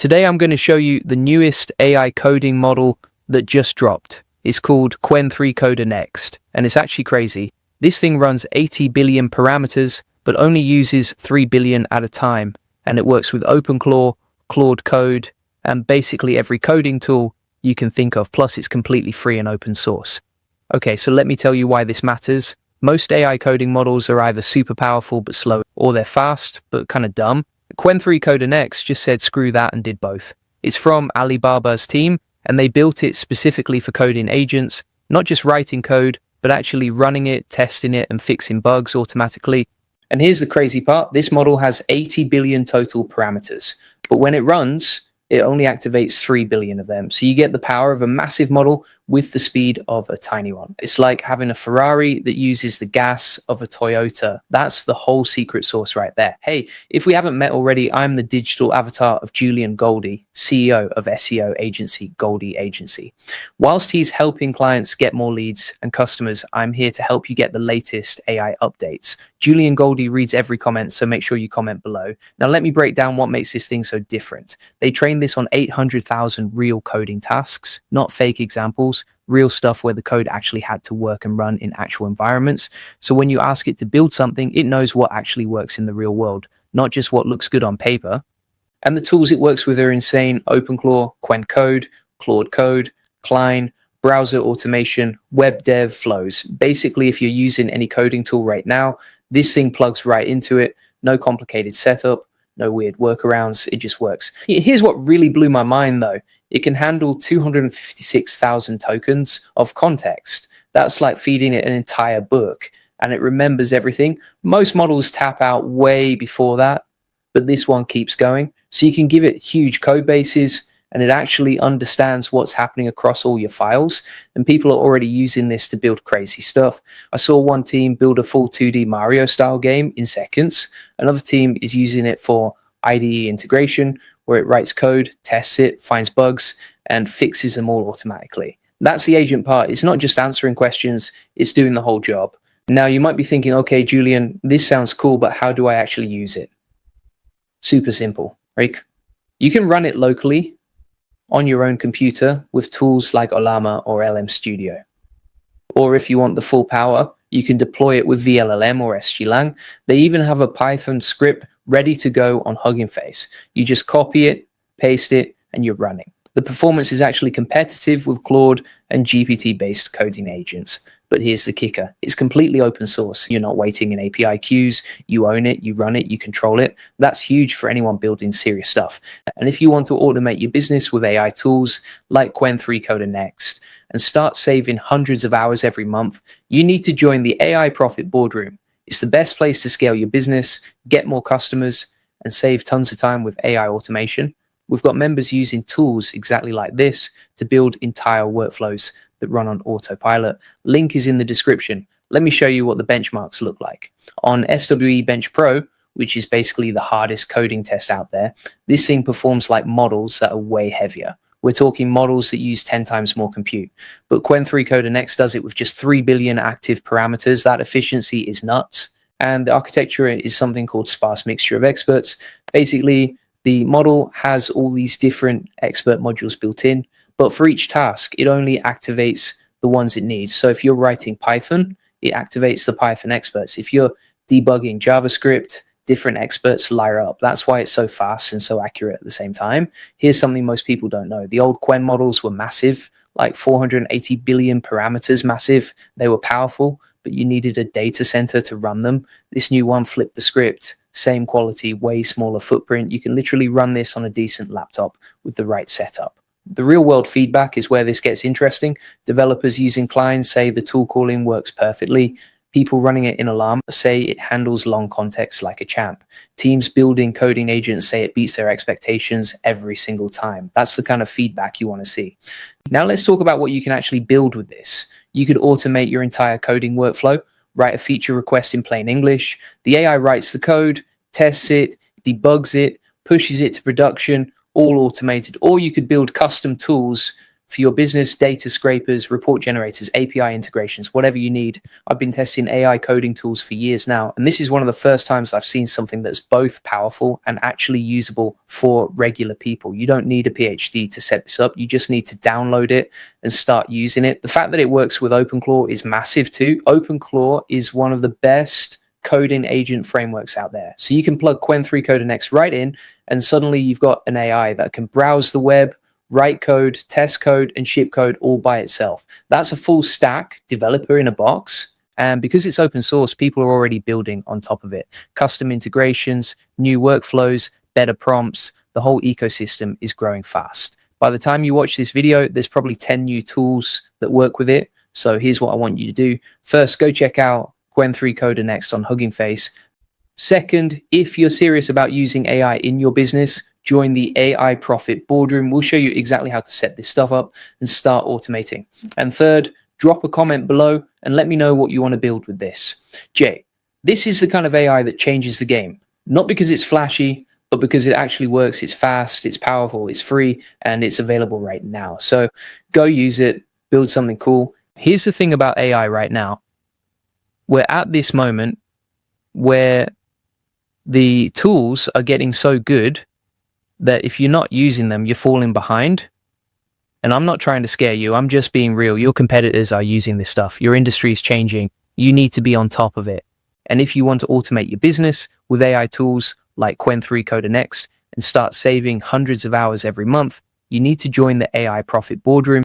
Today I'm going to show you the newest AI coding model that just dropped. It's called Qwen 3 Coder Next, and it's actually crazy. This thing runs 80 billion parameters, but only uses 3 billion at a time, and it works with OpenClaw, Claude Code, and basically every coding tool you can think of, plus it's completely free and open source. Okay, so let me tell you why this matters. Most AI coding models are either super powerful but slow, or they're fast but kind of dumb. Qwen 3 Coder Next just said screw that and did both. It's from Alibaba's team, and they built it specifically for coding agents, not just writing code, but actually running it, testing it, and fixing bugs automatically. And here's the crazy part, this model has 80 billion total parameters, but when it runs, it only activates 3 billion of them. So you get the power of a massive model with the speed of a tiny one. It's like having a Ferrari that uses the gas of a Toyota. That's the whole secret sauce right there. Hey, if we haven't met already, I'm the digital avatar of Julian Goldie, CEO of SEO agency Goldie Agency. Whilst he's helping clients get more leads and customers, I'm here to help you get the latest AI updates. Julian Goldie reads every comment, so make sure you comment below. Now let me break down what makes this thing so different. They trained this on 800,000 real coding tasks, not fake examples, real stuff where the code actually had to work and run in actual environments. So when you ask it to build something, it knows what actually works in the real world, not just what looks good on paper. And the tools it works with are insane: OpenClaw, Qwen Code, Claude Code, Klein, browser automation, web dev flows. Basically, if you're using any coding tool right now, this thing plugs right into it. No complicated setup, no weird workarounds, it just works. Here's what really blew my mind though. It can handle 256,000 tokens of context. That's like feeding it an entire book, and it remembers everything. Most models tap out way before that, but this one keeps going. So you can give it huge code bases, and it actually understands what's happening across all your files. And people are already using this to build crazy stuff. I saw one team build a full 2D Mario style game in seconds. Another team is using it for IDE integration, where it writes code, tests it, finds bugs, and fixes them all automatically. That's the agent part. It's not just answering questions, it's doing the whole job. Now you might be thinking, okay, Julian, this sounds cool, but how do I actually use it? Super simple, right? You can run it locally on your own computer with tools like Ollama or LM Studio. Or if you want the full power, you can deploy it with VLLM or SGLang. They even have a Python script ready to go on Hugging Face. You just copy it, paste it, and you're running. The performance is actually competitive with Claude and GPT-based coding agents. But here's the kicker. It's completely open source. You're not waiting in API queues. You own it, you run it, you control it. That's huge for anyone building serious stuff. And if you want to automate your business with AI tools like Qwen 3 Coder Next and start saving hundreds of hours every month, you need to join the AI Profit Boardroom. It's the best place to scale your business, get more customers, and save tons of time with AI automation. We've got members using tools exactly like this to build entire workflows that run on autopilot. Link is in the description. Let me show you what the benchmarks look like. On SWE Bench Pro, which is basically the hardest coding test out there, this thing performs like models that are way heavier. We're talking models that use 10 times more compute. But Qwen 3 Coder Next does it with just 3 billion active parameters. That efficiency is nuts. And the architecture is something called sparse mixture of experts. Basically, the model has all these different expert modules built in, but for each task, it only activates the ones it needs. So if you're writing Python, it activates the Python experts. If you're debugging JavaScript, different experts layer up. That's why it's so fast and so accurate at the same time. Here's something most people don't know. The old Qwen models were massive, like 480 billion parameters massive. They were powerful, but you needed a data center to run them. This new one flipped the script. Same quality, way smaller footprint. You can literally run this on a decent laptop with the right setup. The real world feedback is where this gets interesting. Developers using Klein say the tool calling works perfectly. People running it in Alarm say it handles long context like a champ. Teams building coding agents say it beats their expectations every single time. That's the kind of feedback you want to see. Now let's talk about what you can actually build with this. You could automate your entire coding workflow. Write a feature request in plain English. The AI writes the code, tests it, debugs it, pushes it to production, all automated. Or you could build custom tools for your business, data scrapers, report generators, API integrations, whatever you need. I've been testing AI coding tools for years now, and this is one of the first times I've seen something that's both powerful and actually usable for regular people. You don't need a PhD to set this up. You just need to download it and start using it. The fact that it works with OpenClaw is massive too. OpenClaw is one of the best coding agent frameworks out there. So you can plug Qwen3 Coder Next right in, and suddenly you've got an AI that can browse the web, write code, test code, and ship code all by itself. That's a full stack developer in a box. And because it's open source, people are already building on top of it. Custom integrations, new workflows, better prompts. The whole ecosystem is growing fast. By the time you watch this video, there's probably 10 new tools that work with it. So here's what I want you to do. First, go check out Qwen3 Coder Next on Hugging Face. Second, if you're serious about using AI in your business, join the AI Profit Boardroom. We'll show you exactly how to set this stuff up and start automating. And third, drop a comment below and let me know what you want to build with this. Jay, this is the kind of AI that changes the game, not because it's flashy, but because it actually works. It's fast, it's powerful, it's free, and it's available right now. So go use it, build something cool. Here's the thing about AI right now. We're at this moment where the tools are getting so good that if you're not using them, you're falling behind. And I'm not trying to scare you. I'm just being real. Your competitors are using this stuff. Your industry is changing. You need to be on top of it. And if you want to automate your business with AI tools like Qwen3 Coder Next and start saving hundreds of hours every month, you need to join the AI Profit Boardroom.